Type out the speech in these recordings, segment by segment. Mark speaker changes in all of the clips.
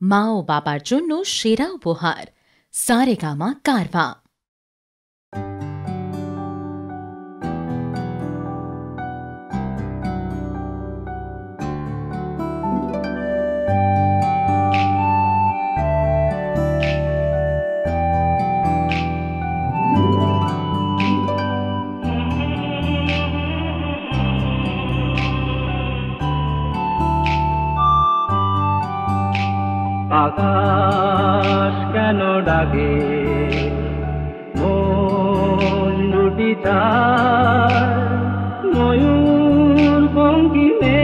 Speaker 1: মা ও বাবার জন্য সেরা উপহার সারেগামা কারভা।
Speaker 2: আকাশ কেন ডাকে মন দুটি চায় ময়ূর বঙ্কিমে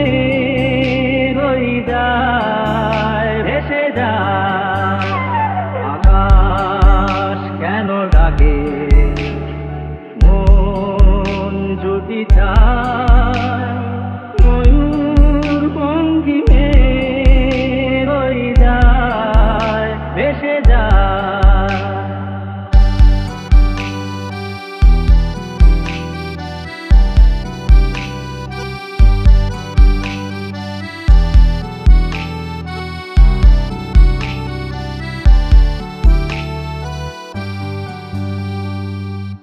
Speaker 2: রই যায় ভেসে যায়। আকাশ কেন ডাকে মন দুটি চায় ময়ূর বঙ্কিমে ভেসে যায়।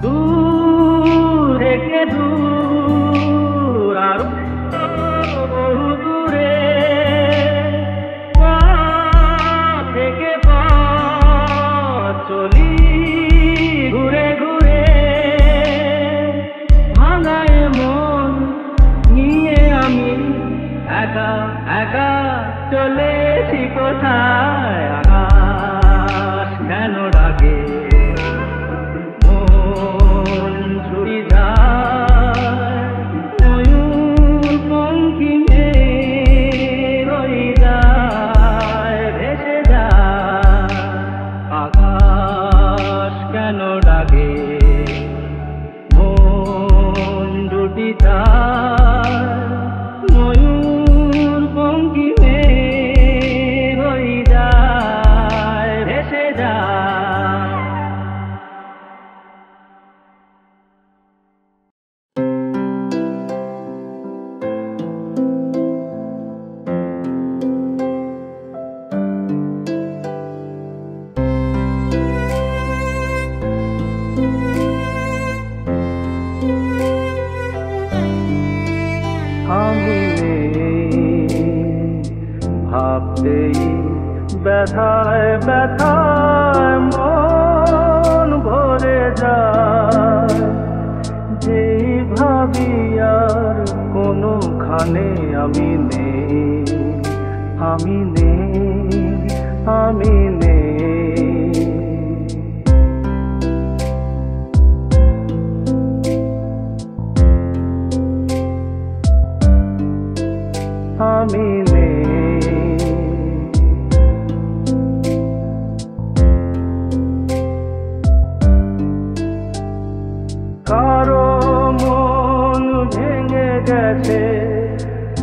Speaker 2: দূর থেকে দূর আর বহু দূরে থেকে চলি ঘুরে ঘুরে ভাঙায় মন নিয়ে আমি একা একা চলেছি কোথায়। আকাশ কেন ডাকে মন ছুটি যায় ময়ূর বঙ্কিমে রই যায় ভেসে যায়। আকাশ কেন ডাকে মন দুটি চায় ময়ূর বঙ্কিমে রই যায় ভেসে যায়। আমি ভাবতেই ব্যথায় ব্যথায় মন ভরে যায় যেই ভাবি আর কোনোখানে আমি নেই আমি নেই আমি নেই। আমি নেই কারো মন ভেঙে গেছে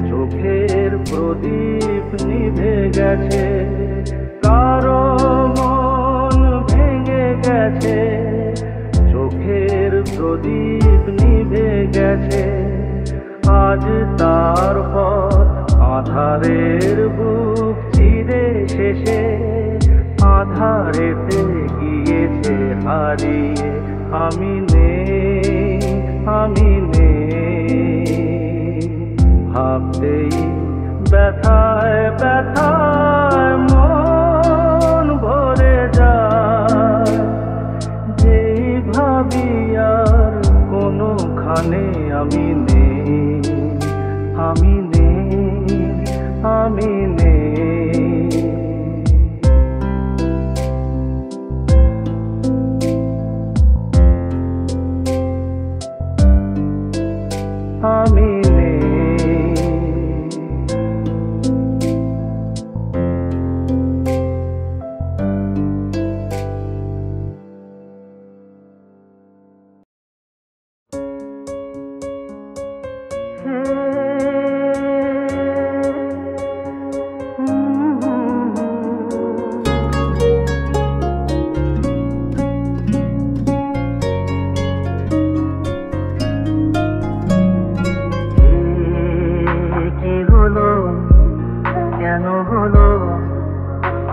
Speaker 2: চোখের প্রদীপ নিভে গেছে কারো মন ভেঙে গেছে চোখের প্রদীপ নিভে গেছে আজ তার পথ আধারের বুক চিরে শেষে আধারেতে গিয়েছে হারিয়ে আমি নেই আমি নেই। ভাবতেই ব্যথায় ব্যথায় মন ভরে যায় যেই ভাবি আর কোনোখানে আমি নেই আমি নেই আমি নেই। আমি নেই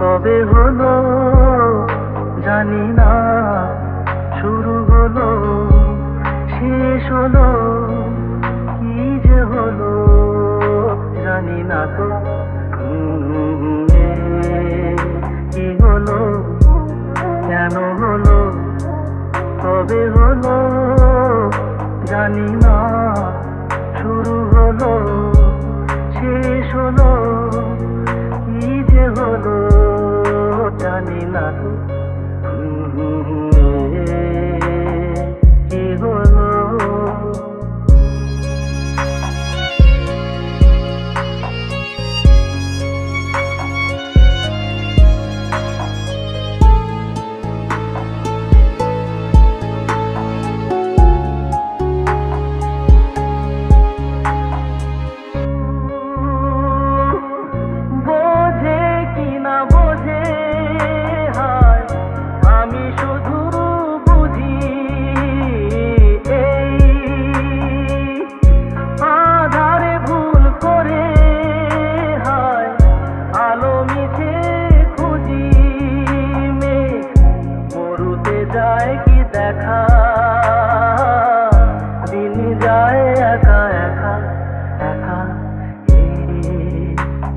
Speaker 2: কবে হলো জানি না, শুরু হলো শেষ হলো, কি যে হলো জানি না তো। কি হলো, কেন হলো, কবে হলো জানি না, শুরু হলো শেষ হলো, কি যে হলো জানি না তো।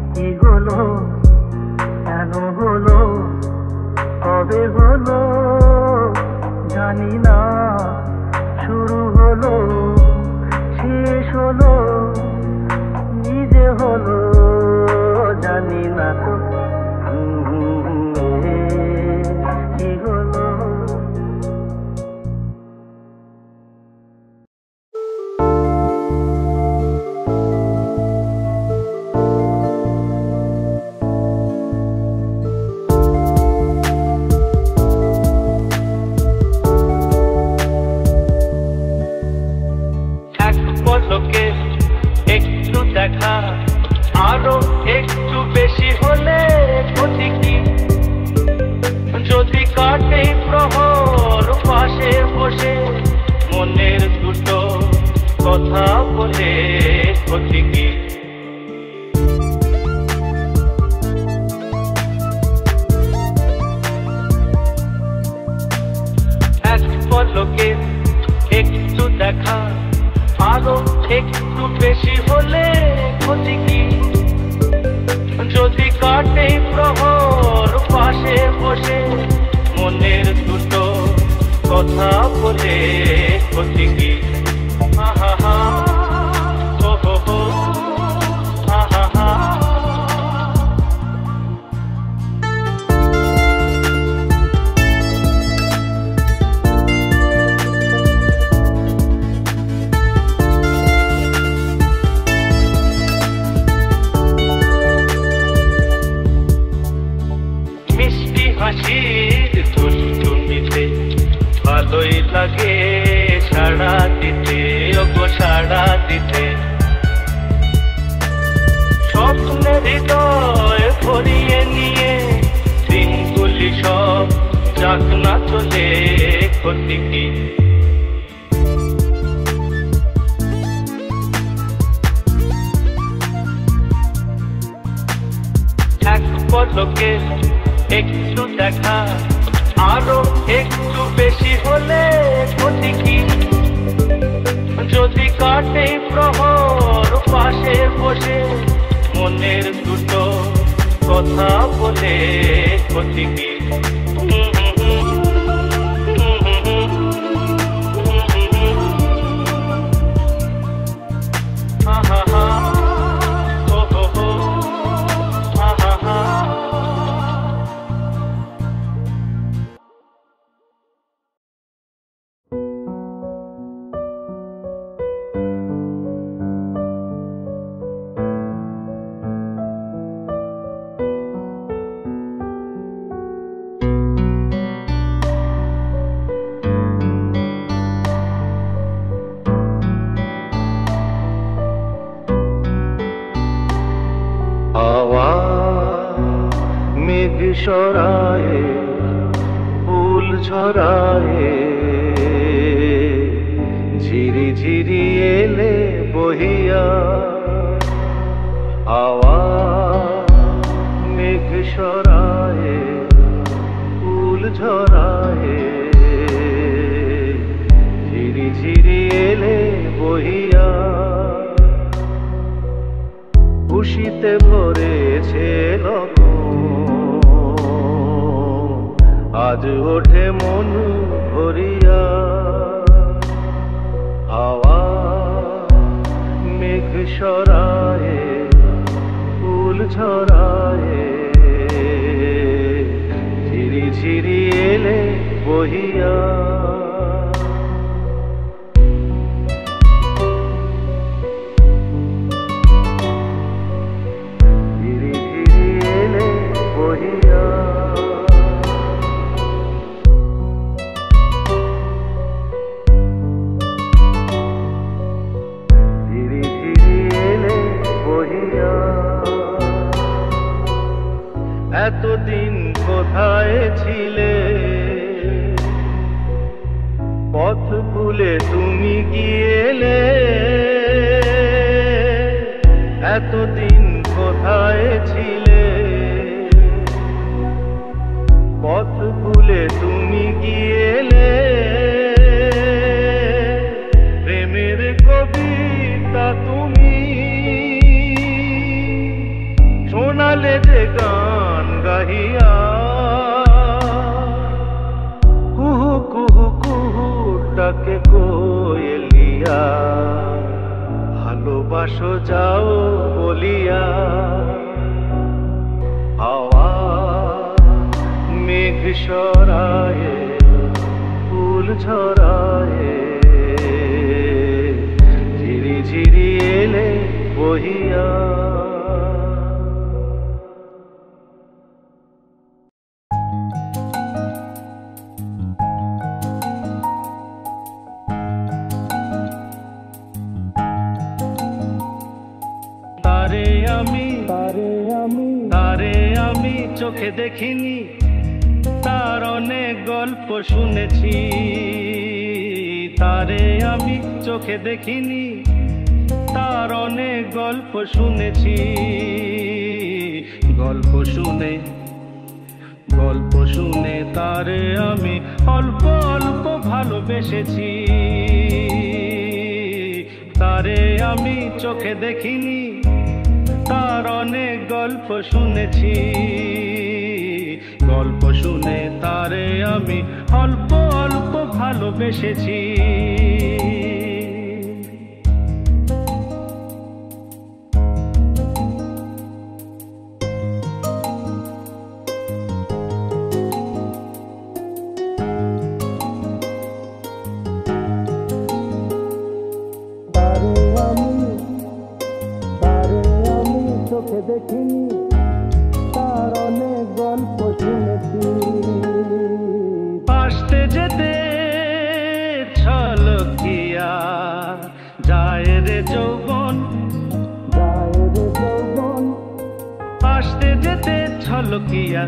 Speaker 2: কি হলো, কবে হলো জানি না, শুরু হলো শেষ হলো, কি যে হলো জানি না তো। কি হলো, একটু দেখা আরো একটু বেশি হলে ক্ষতি কি, যদি কাটে প্রহর পাশে বসে মনের দুটো কথা বলে ক্ষতি কি। এক পলকে একটু দেখা আরো একটু বেশি হলে ক্ষতি কি, যদি কাটে প্রহর পাশে বসে মনের দুটো কথা বলে ক্ষতি কি। আহা হা, ও হো হো, আহা হা। হাসির দুষ্টুমিতে ভালোই লাগে সাড়া দিতে, ওগো সাড়া দিতে, স্বপ্নের হৃদয় ভরিয়ে নিয়ে দিনগুলি সব যাক না চলে ক্ষতি কি। এক পলকে একটু দেখা আরো একটু বেশি হলে ক্ষতি কি, যদি কাটে প্রহর পাশে বসে মনের দুটো কথা বলে ক্ষতি কি। আহা হা, ও হো হো, আহা হা। হাওয়া মেঘ সরায়ে ফুল ঝরায়ে, ঝিরি ঝিরি এলে বহিয়া। হাওয়া মেঘ সরায়ে
Speaker 3: খুশিতে ভরেছে লগন, আজ ওঠে মন ভরিয়া। হাওয়া মেঘ সরায়ে ফুল ঝরায়ে, ঝিরি ঝিরি এলে বহিয়া। ঝিরি ঝিরি এলে বহিয়া। ঝিরি ঝিরি এলে বহিয়া। এতদিন কোথায় ছিলে, পথ ভুলে তুমি গিয়েলে। এতদিন কোথায় ছিলে, পথ ভুলে তুমি গিয়েলে। প্রেমের কবিতা তুমি শোনালে যে গান গাহিয়া। কুহু কুহু কুহু ডাকে কোয়েলিয়া, ভালোবাসো যাও বলিয়া। হাওয়া মেঘ সরায়ে ফুল ঝরায়ে, ঝিরি ঝিরি এলে বহিয়া। তারে আমি চোখে দেখিনি, তার অনেক গল্প শুনেছি। তারে আমি চোখে দেখিনি, তার অনেক গল্প শুনেছি। গল্প শুনে তারে আমি অল্প অল্প ভালোবেসেছি। তারে আমি চোখে দেখিনি, তার অনেক গল্প শুনেছি। গল্প শুনে তারে আমি অল্প অল্প ভালোবেসেছি। চোখে দেখিনি, তার অনেক গল্প শুনেছি। আসতে যেতে ছলকিয়া যায় রে যৌবন, আসতে যেতে ছলকিয়া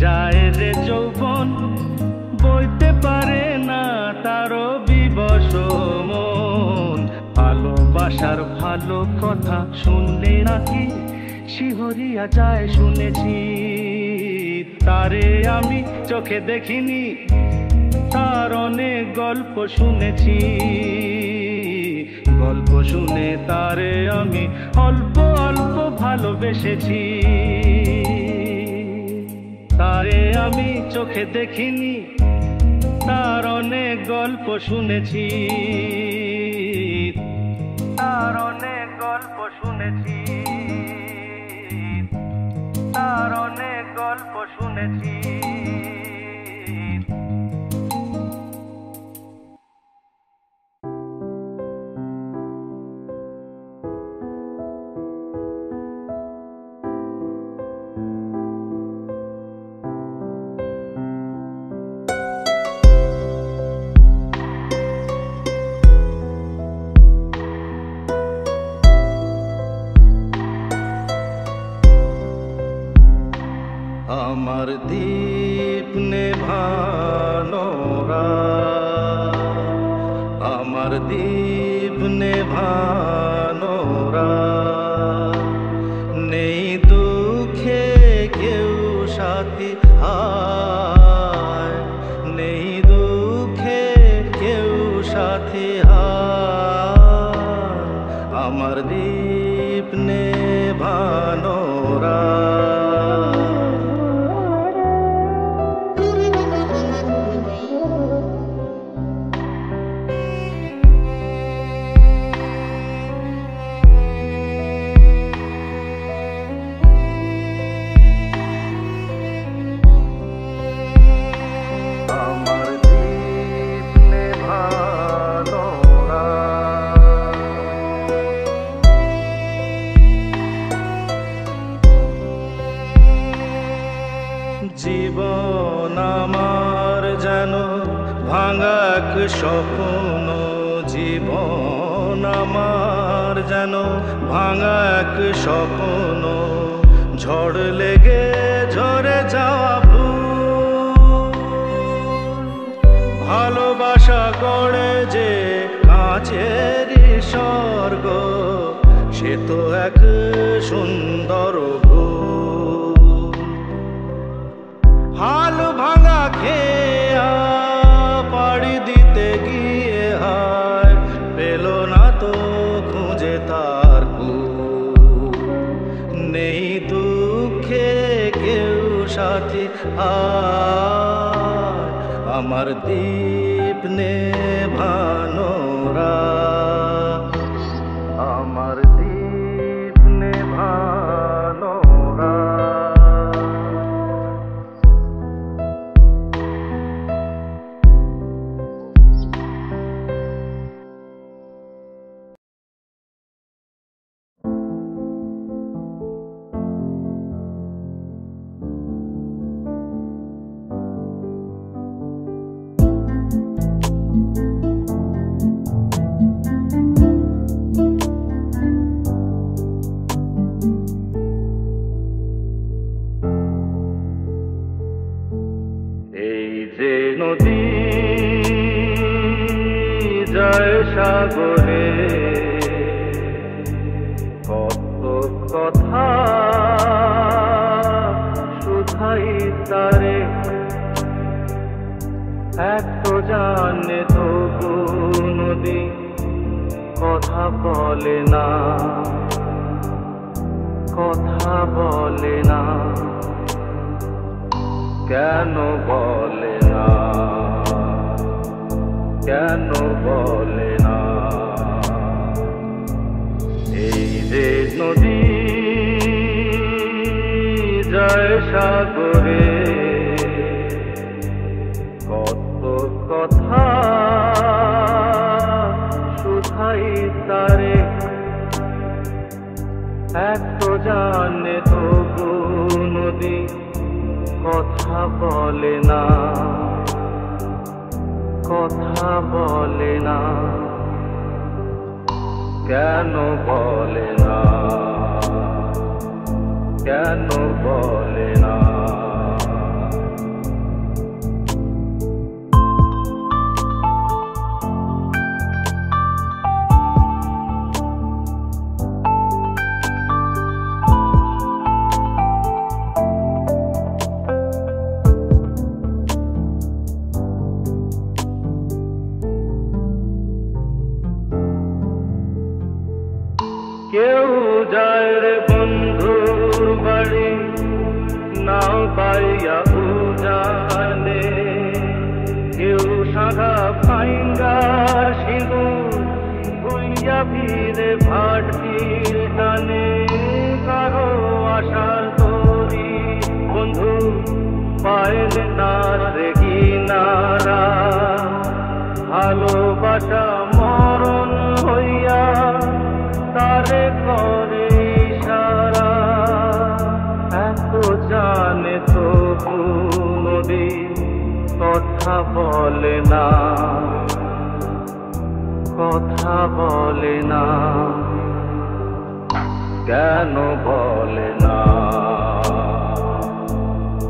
Speaker 3: যায় রে যৌবন। বইতে পারে না তারও বিবশ মন। ভালোবাসার ভালো কথা শুনলে নাকি শিহরিয়া যায় শুনেছি। তারে আমি চোখে দেখিনি, তার অনেক গল্প শুনেছি। গল্প শুনে তারে আমি অল্প অল্প ভালোবেসেছি। তারে আমি চোখে দেখিনি, তার অনেক গল্প শুনেছি। তার অনেক গল্প শুনেছি। তার অনেক গল্প শুনেছি। আমার দীপ নেভানো রাত, আমার দীপ নেভানো রাত, নেই দুঃখে কেউ সাথী হায়, নেই দুঃখে কেউ সাথী হায়। আমার দীপ নেভানো নেভানোরা। জীবন আমার যেন ভাঙা এক স্বপ্ন, জীবন আমার যেন ভাঙা এক স্বপ্ন, ঝড় লেগে ঝরে যাওয়া ফুল। ভালোবাসা গড়ে যে কাঁচের স্বর্গ, সে তো এক সুন্দর হাল ভাঙা খেয়া পাড়ি দিতে গিয়ে হায় পেল না তো খুঁজে তার কুল। নেই দুঃখে কেউ সাথী আর আমার দীপ নেভানোরা, আমার দীপ নেভানোরা। নদী যায় সাগরে, কত কথা শুধাই তারে, এত জানে তবু নদী কথা বলে না, কথা বলে না। কেন বলে না, কেন বলে না? এই যে নদী যায় সাগরে, কত কথা শুধাই তারে, এত জানে তবু নদী কথা বলে না, কথা বলে না। কেন বলে না, কেন বলে না? কেউ যায় রে বন্ধুর বাড়ি, নাও পাইয়া উজানে, কেউ সাদা পাইঙ্গা সিঁদুর ভুইয়া ভিড়ে ভাটির টানে, কারো আশার তরি বন্ধু পাইল না রে কিনারা, ভালোবাসা মরণ হইয়া তারে করে ইশারা, এত জানে তবু নদী কথা বলে না, কথা বলে না। কেন বলে না,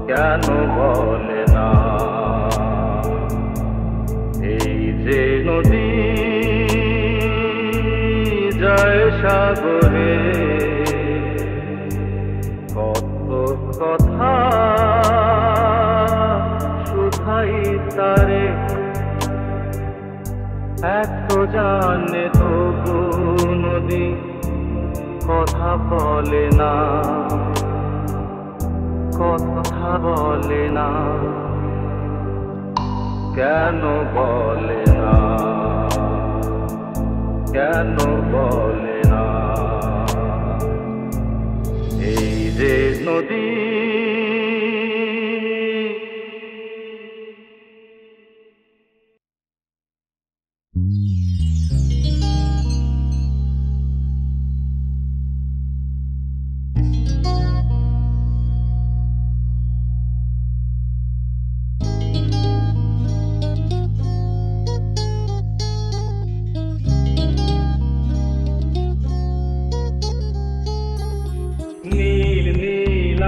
Speaker 3: কেন বলে না? এই যে নদী যায় সাগরে, কত কথা শুধাই তারে, এত জানে তবু নদী কথা বলে না, কথা বলে না, কেন বলে না, কেন বলে না? এই যে নদী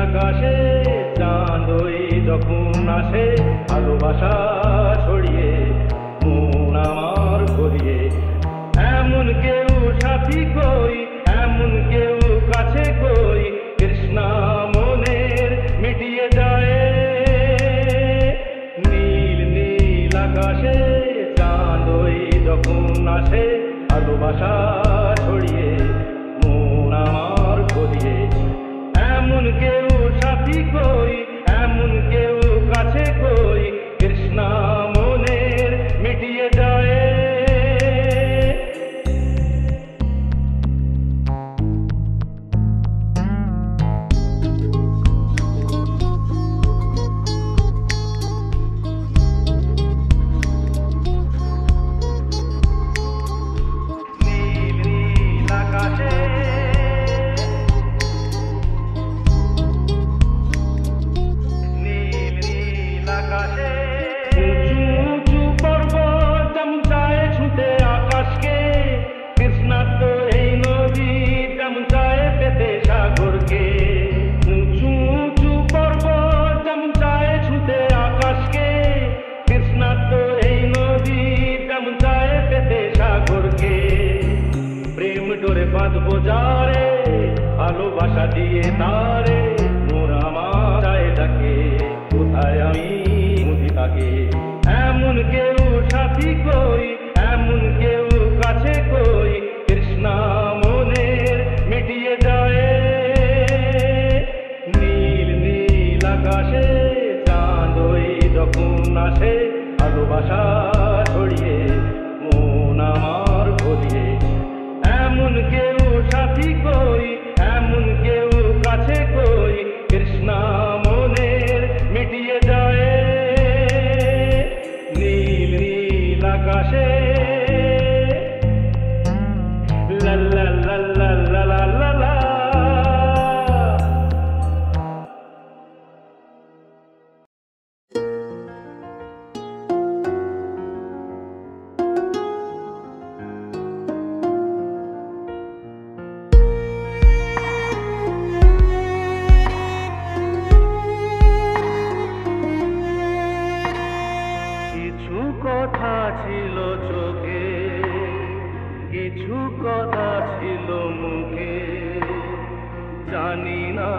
Speaker 3: আকাশে চাঁদই যখন আসে, ভালোবাসা ছড়িয়ে মন আমার ভরিয়ে, এমন কেউ সাথী কই, এমন কেউ কাছে কই, তৃষ্ণা মনের মিটিয়ে যায়। নীল নীল আকাশে চাঁদই যখন আসে, ভালোবাসা ছড়িয়ে মন আমার ভরিয়ে, এমন কেউ সাথী কই, এমন কেউ কাছে কই, কৃষ্ণা মনের মিটিয়ে যায়। নীল নীল আকাশে বাঁধবো যারে, ভালোবাসা দিয়ে তারে, মোর আমার চায়টাকে, কোথায় আমি মুদি তাকে, এমন কেউ সাথী কই, এমন কেউ কাছে কই, তৃষ্ণা মনের মিটিয়ে যায়। নীল নীল আকাশে চাঁদই যখন আসে, ভালোবাসা ছড়িয়ে মন আমার ভরিয়ে, এমন কেউ সাথী কই, এমন কেউ কাছে কই, কৃষ্ণা মনের মিটিয়ে যায়। নীল নীল আকাশে লা লা লা লা লা লা লা লা। কথা ছিল চোখে, কিছু কথা ছিল মুখে, জানি না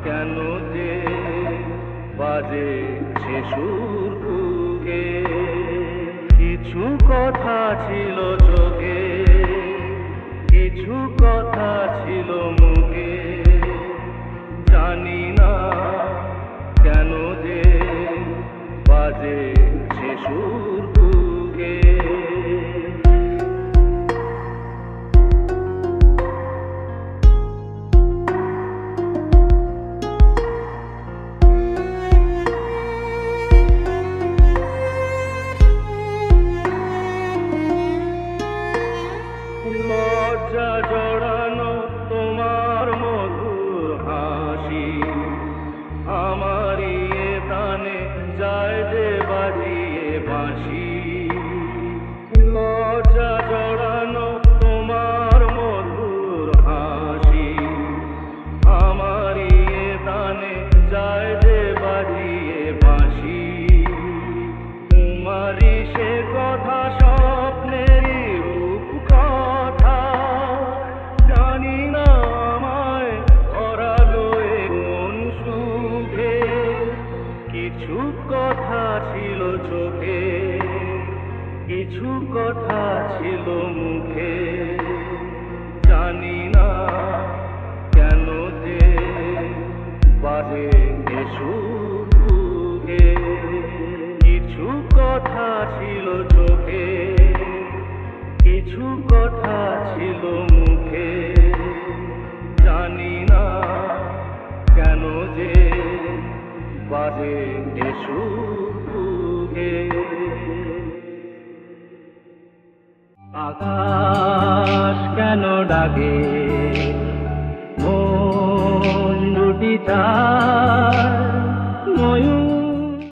Speaker 3: কেন যে বাজে সে সুর বুকে। কিছু কথা ছিল চোখে, কিছু কথা ছিল মুখে, জানি না কেন যে বাজে সে সুর বুকে। লজ্জা জড়ানো তোমার মধুর হাসি, আমারই প্রাণে যায় যে বাজিয়ে বাঁশি। লজ্জা জড়ানো তোমার মধুর হাসি, আমারই প্রাণে যায় যে বাজিয়ে বাঁশি। তোমারই সে কথা স্বপ্নেরই রূপ কথা, জানি না আমায় করালো কোন সুখে। কিছু কথা ছিল চোখে, কিছু কথা ছিল মুখে,
Speaker 2: জানি না কেন যে বাজে সুরে কিছু কথা ছিল চোখে কিছু কথা ছিল মুখে জানি না কেন যে বাজে সুরে আকাশ কেন ডাকে মন দুটি চায়